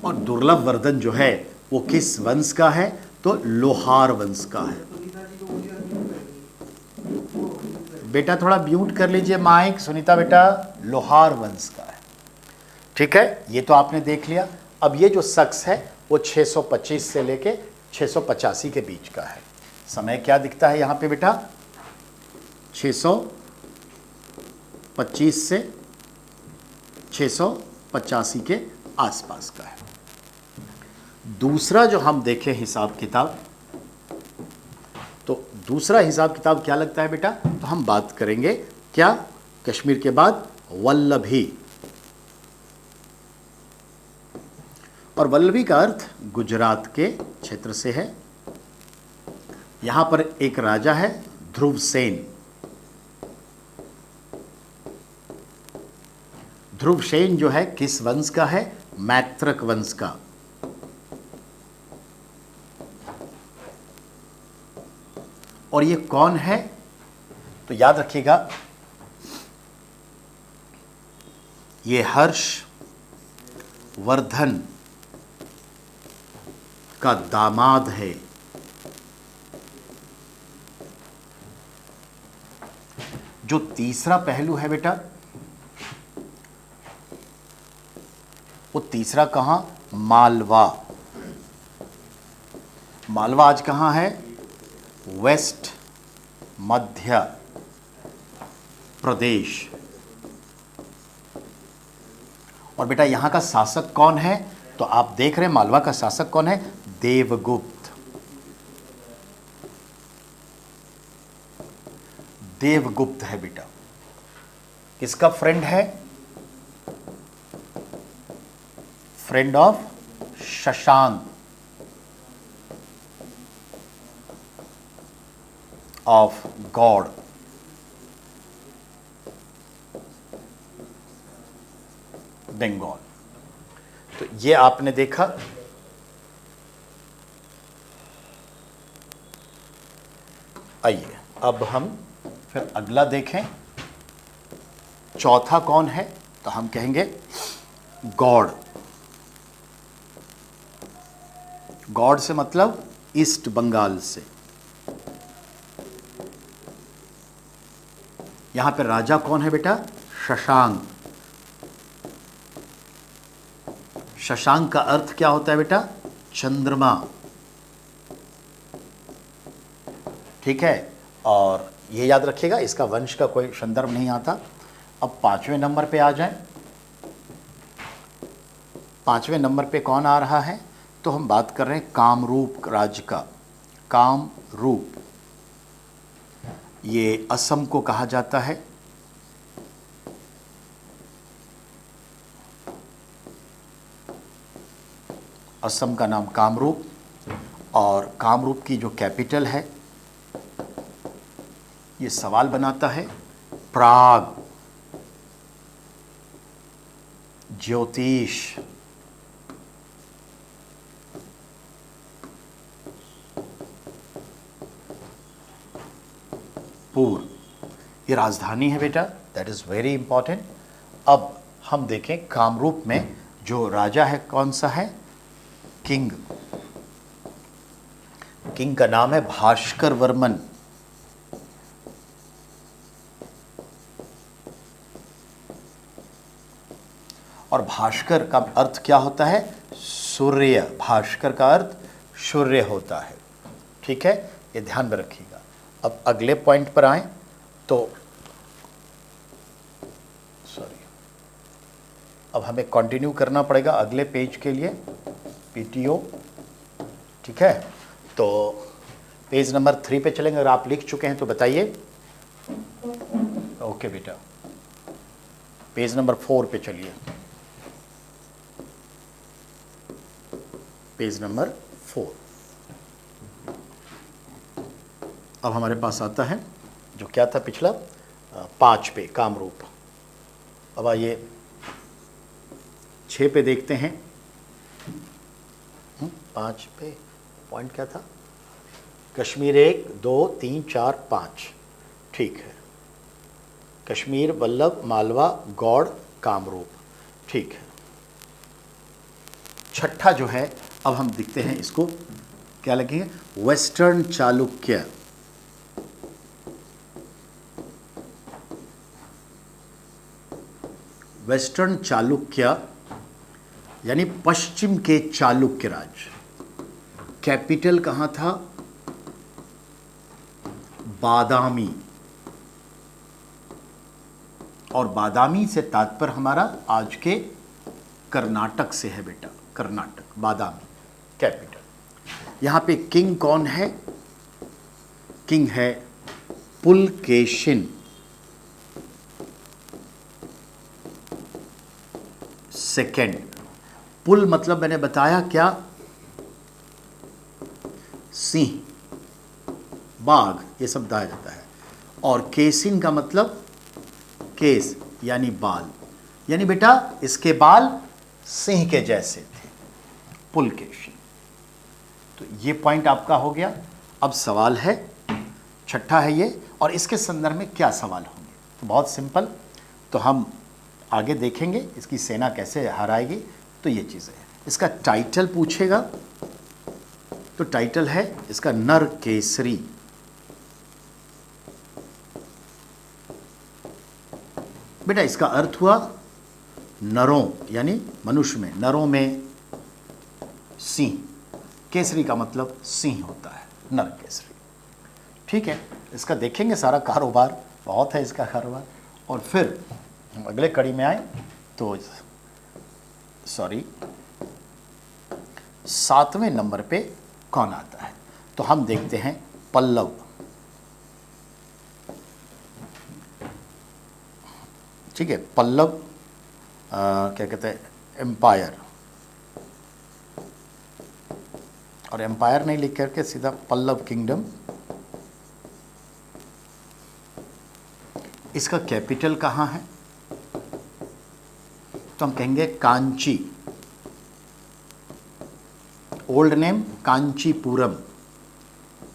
[SPEAKER 1] और दुर्लभ वर्धन जो है वो किस वंश का है? तो लोहार वंश का है। बेटा थोड़ा म्यूट कर लीजिए माइक। सुनीता बेटा, लोहार वंश का है। ठीक है, ये तो आपने देख लिया। अब ये जो शख्स है वो 625 से लेके 685 के बीच का है। समय क्या दिखता है यहाँ पे बेटा? 625 से 685 के आसपास का है। दूसरा जो हम देखें हिसाब किताब, तो दूसरा हिसाब किताब क्या लगता है बेटा? तो हम बात करेंगे क्या? कश्मीर के बाद वल्लभी। और वल्लभी का अर्थ गुजरात के क्षेत्र से है। यहां पर एक राजा है ध्रुवसेन। ध्रुवसेन जो है किस वंश का है? मैत्रक वंश का। और ये कौन है? तो याद रखिएगा, ये हर्ष वर्धन का दामाद है। जो तीसरा पहलू है बेटा, वो तीसरा कहां? मालवा। मालवा आज कहां है? वेस्ट मध्य प्रदेश। और बेटा यहां का शासक कौन है? तो आप देख रहे हैं मालवा का शासक कौन है? देवगुप्त। देवगुप्त है बेटा। किसका फ्रेंड है? Friend of Shashank of God. Bengal. तो ये आपने देखा। आइए अब हम फिर अगला देखें। चौथा कौन है? तो हम कहेंगे गौड़। गौड़ से मतलब ईस्ट बंगाल से। यहां पे राजा कौन है बेटा? शशांक। शशांक का अर्थ क्या होता है बेटा? चंद्रमा। ठीक है, और ये याद रखिएगा, इसका वंश का कोई संदर्भ नहीं आता। अब 5वें नंबर पे आ जाएं। 5वें नंबर पे कौन आ रहा है? तो हम बात कर रहे हैं कामरूप राज्य का। कामरूप, ये असम को कहा जाता है। असम का नाम कामरूप, और कामरूप की जो कैपिटल है, ये सवाल बनाता है प्राग। ज्योतिष, पूर, ये राजधानी है बेटा। That is very important. अब हम देखें कामरूप में जो राजा है कौन सा है? किंग। किंग का नाम है भास्कर वर्मन। और भास्कर का अर्थ क्या होता है? सूर्य। भास्कर का अर्थ सूर्य होता है। ठीक है, ये ध्यान में रखिएगा। अब अगले पॉइंट पर आए तो अब हमें कंटिन्यू करना पड़ेगा अगले पेज के लिए, पीटीओ। ठीक है, तो पेज नंबर 3 पे चलेंगे। अगर आप लिख चुके हैं तो बताइए। ओके बेटा, पेज नंबर 4 पे चलिए। Page number 4। अब हमारे पास आता है जो क्या था पिछला 5 पे, कामरूप। अब आइए 6 पे देखते हैं। 5 पे पॉइंट क्या था? कश्मीर 1 2 3 4 5। ठीक है, कश्मीर, वल्लभ, मालवा, गौड़, कामरूप। ठीक है। छठा जो है, अब हम देखते हैं इसको क्या लगेंगे? वेस्टर्न चालुक्य। वेस्टर्न चालुक्य यानी पश्चिम के चालुक्य राज। कैपिटल कहां था? बादामी। और बादामी से तात्पर्य हमारा आज के कर्नाटक से है बेटा, कर्नाटक, बादामी कैपिटल। यहां पे किंग कौन है? किंग है पुलकेशिन। सेकेंड। पुल मतलब मैंने बताया क्या? सिंह, बाघ, ये सब बताया जाता है। और केसिन का मतलब केस यानी बाल, यानी बेटा इसके बाल सिंह के जैसे थे, पुलकेशिन। तो ये पॉइंट आपका हो गया। अब सवाल है, छठा है ये, और इसके संदर्भ में क्या सवाल होंगे? तो बहुत सिंपल, तो हम आगे देखेंगे इसकी सेना कैसे हराएगी। तो ये चीज़ें हैं। इसका टाइटल पूछेगा, तो टाइटल है इसका नर केसरी। बेटा इसका अर्थ हुआ नरों, यानी मनुष्य में, नरों में सिंह। केसरी का मतलब सिंह होता है, नर केसरी। ठीक है, इसका देखेंगे सारा कारोबार, बहुत है इसका कारोबार। और फिर हम अगले कड़ी में आए तो सॉरी 7वें नंबर पे कौन आता है? तो हम देखते हैं पल्लव। ठीक है, पल्लव क्या कहते हैं? एम्पायर। और एम्पायर नहीं लिख करके सीधा पल्लव किंगडम। इसका कैपिटल कहाँ है? तो हम कहेंगे कांची। Old name Kanchipuram,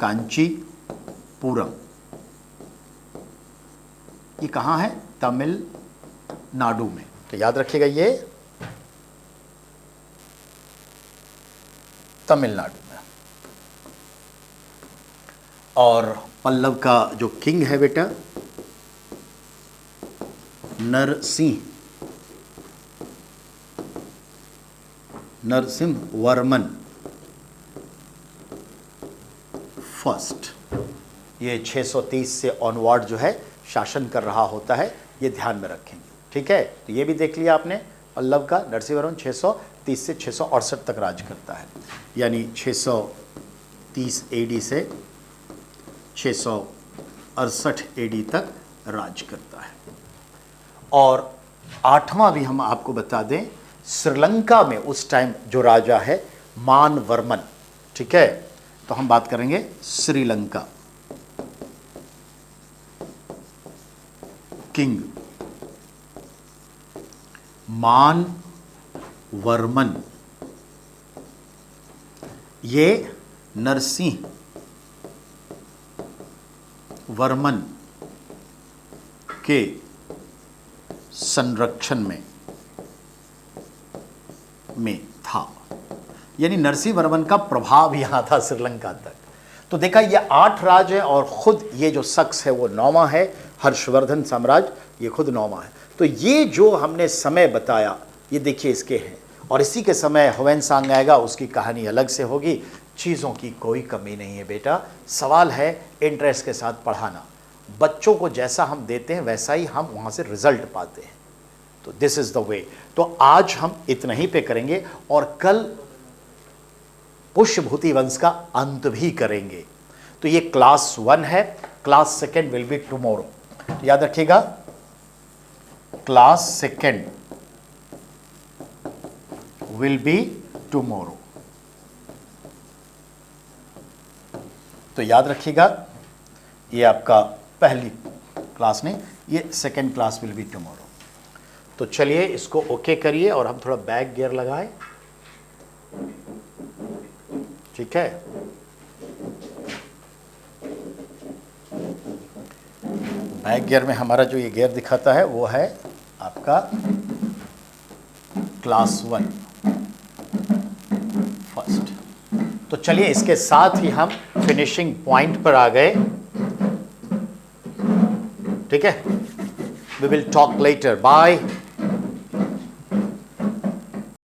[SPEAKER 1] Kanchipuram. ये कहाँ है? तमिलनाडु में। तो याद रखिएगा ये तमिलनाडु में। और पल्लव का जो किंग है बेटा नरसिंह, नरसिंह वर्मन फर्स्ट। ये 630 से ऑनवर्ड जो है शासन कर रहा होता है, ये ध्यान में रखेंगे। ठीक है, तो ये भी देख लिया आपने पल्लव का। नरसिंह वर्मन 630 से 668 तक राज करता है, यानी 630 एडी से 668 एडी तक राज करता है। और 8वां भी हम आपको बता दें, श्रीलंका में उस टाइम जो राजा है मानवर्मन। ठीक है, तो हम बात करेंगे श्रीलंका। किंग मानवर्मन, ये नरसिंह वर्मन के संरक्षण में था, यानी नरसिंह वर्मन का प्रभाव यहां था श्रीलंका तक। तो देखा ये 8 राज्य है, और खुद ये जो शख्स है वो 9वां है, हर्षवर्धन साम्राज्य, ये खुद 9वां है। तो ये जो हमने समय बताया, ये देखिए इसके हैं। और इसी के समय ह्वेनसांग आएगा, उसकी कहानी अलग से होगी। चीज़ों की कोई कमी नहीं है बेटा। सवाल है इंटरेस्ट के साथ पढ़ाना। बच्चों को जैसा हम देते हैं वैसा ही हम वहाँ से रिजल्ट पाते हैं। तो दिस इज़ द वे। तो आज हम इतना ही पे करेंगे, और कल पुष्यभूति वंश का अंत भी करेंगे। तो ये क्लास 1 है, क्लास 2 विल बी टुमारो। तो याद रखिएगा, क्लास 2 विल बी टुमारो। तो याद रखिएगा, ये आपका पहली क्लास नहीं, ये 2nd class will be tomorrow. तो चलिए इसको ओके करिए, और हम थोड़ा बैक गियर लगाएं। ठीक है, बैक गियर में हमारा जो ये गियर दिखाता है वो है आपका क्लास 1 फर्स्ट। तो चलिए इसके साथ ही हम फिनिशिंग पॉइंट पर आ गए। ठीक है, we will talk later, bye.